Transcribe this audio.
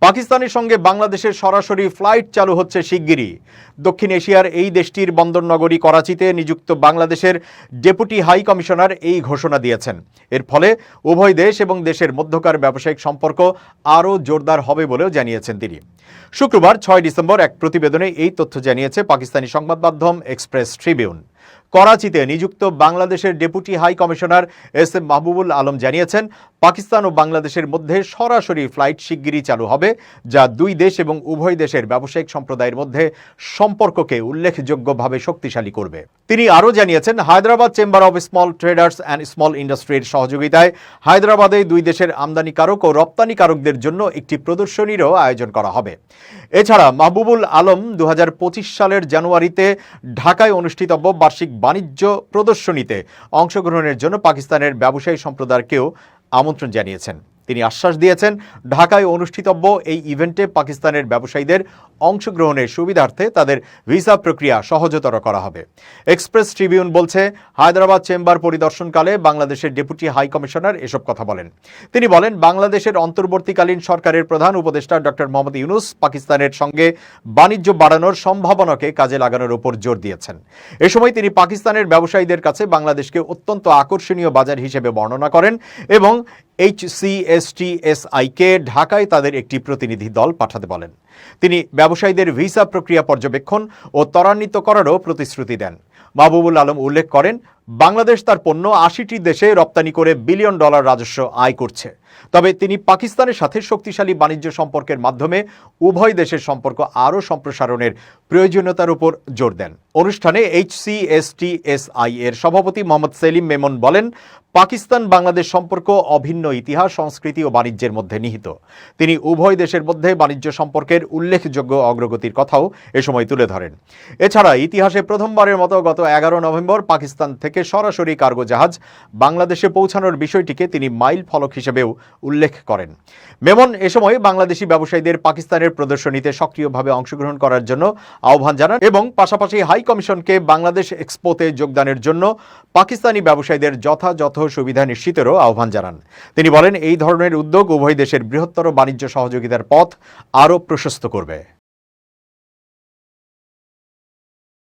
পাকিস্তানের সঙ্গে বাংলাদেশের সরাসরি ফ্লাইট চালু হচ্ছে শিগগিরই। দক্ষিণ এশিয়ার এই দেশটির বন্দরনগরী করাচিতে নিযুক্ত বাংলাদেশের ডেপুটি হাই কমিশনার এই ঘোষণা দিয়েছেন। এর ফলে উভয় দেশ এবং দেশের মধ্যকার ব্যবসায়িক সম্পর্ক আরও জোরদার হবে বলেও জানিয়েছেন তিনি। শুক্রবার 6 ডিসেম্বর এক প্রতিবেদনে এই তথ্য জানিয়েছে পাকিস্তানি সংবাদ মাধ্যম এক্সপ্রেস ট্রিবিউন। করাচিতে নিযুক্ত বাংলাদেশের deputy high commissioner S M. Mahbubul Alam জানিয়েছেন, পাকিস্তান ও বাংলাদেশের মধ্যে সরাসরি ফ্লাইট শিগগিরই চালু হবে, যা দুই দেশ এবং উভয় দেশের ব্যবসায়িক সম্প্রদায়ের মধ্যে সম্পর্ককে উল্লেখযোগ্যভাবে শক্তিশালী করবে। তিনি আরও জানিয়েছেন, Hyderabad chamber of small traders and small ইন্ডাস্ট্রির সহযোগিতায় হায়দ্রাবাদে দুই দেশের আমদানিকারক ও রপ্তানিকারকদের জন্য একটি প্রদর্শনীরও আয়োজন করা হবে। এছাড়া মাহবুবুল আলম 2025 সালের জানুয়ারিতে ঢাকায় অনুষ্ঠিতব্য বার্ষিক বাণিজ্য প্রদর্শনীতে অংশগ্রহণের জন্য পাকিস্তানের ব্যবসায়ী সম্প্রদায়কেও আমন্ত্রণ জানিয়েছেন। তিনি আশ্বাস দিয়েছেন, ঢাকায় অনুষ্ঠিতব্য এই ইভেন্টে পাকিস্তানের ব্যবসায়ীদের অংশগ্রহণের সুবিধার্থে তাদের ভিসা প্রক্রিয়া সহজতর করা হবে। এক্সপ্রেস ট্রিবিউন বলছে, হায়দ্রাবাদ চেম্বার পরিদর্শনকালে বাংলাদেশের ডেপুটি হাই কমিশনার এসব কথা বলেন। তিনি বলেন, বাংলাদেশের অন্তর্বর্তীকালীন সরকারের প্রধান উপদেষ্টা ডক্টর মোহাম্মদ ইউনুস পাকিস্তানের সঙ্গে বাণিজ্য বাড়ানোর সম্ভাবনাকে কাজে লাগানোর উপর জোর দিয়েছেন। এ সময় তিনি পাকিস্তানের ব্যবসায়ীদের কাছে বাংলাদেশকে অত্যন্ত আকর্ষণীয় বাজার হিসেবে বর্ণনা করেন এবং HCSTSI-কে ঢাকায় তাদের একটি প্রতিনিধি দল পাঠাতে বলেন। তিনি ব্যবসায়ীদের ভিসা প্রক্রিয়া পর্যবেক্ষণ ও ত্বরান্বিত করারও প্রতিশ্রুতি দেন। মাহবুবুল আলম উল্লেখ করেন, বাংলাদেশ তার পণ্য 80টি দেশে রপ্তানি করে বিলিয়ন ডলার রাজস্ব আয় করছে। তবে তিনি পাকিস্তানের সাথে শক্তিশালী বাণিজ্য সম্পর্কের মাধ্যমে উভয় দেশের সম্পর্ক আরও সম্প্রসারণের প্রয়োজনীয়তার উপর জোর দেন। অনুষ্ঠানে HCSTSI এর সভাপতি মোহাম্মদ সেলিম মেমন বলেন, পাকিস্তান বাংলাদেশ সম্পর্ক অভিন্ন ইতিহাস, সংস্কৃতি ও বাণিজ্যের মধ্যে নিহিত। তিনি উভয় দেশের মধ্যে বাণিজ্য সম্পর্কের উল্লেখযোগ্য অগ্রগতির কথাও এ সময় তুলে ধরেন। এছাড়া ইতিহাসে প্রথমবারের মতো গত 11 নভেম্বর পাকিস্তান থেকে সরাসরি কার্গো জাহাজ বাংলাদেশে পৌঁছানোর বিষয়টিকে তিনি মাইল ফলক হিসেবেও উল্লেখ করেন। মেমন এ সময় বাংলাদেশি ব্যবসায়ীদের পাকিস্তানের প্রদর্শনীতে সক্রিয়ভাবে অংশগ্রহণ করার জন্য আহ্বান জানান এবং পাশাপাশি হাই কমিশনকে বাংলাদেশ এক্সপোতে যোগদানের জন্য পাকিস্তানি ব্যবসায়ীদের যথাযথ সুবিধা নিশ্চিতেরও আহ্বান জানান। তিনি বলেন, এই ধরনের উদ্যোগ উভয় দেশের বৃহত্তর বাণিজ্য সহযোগিতার পথ আরও প্রশস্ত করবে।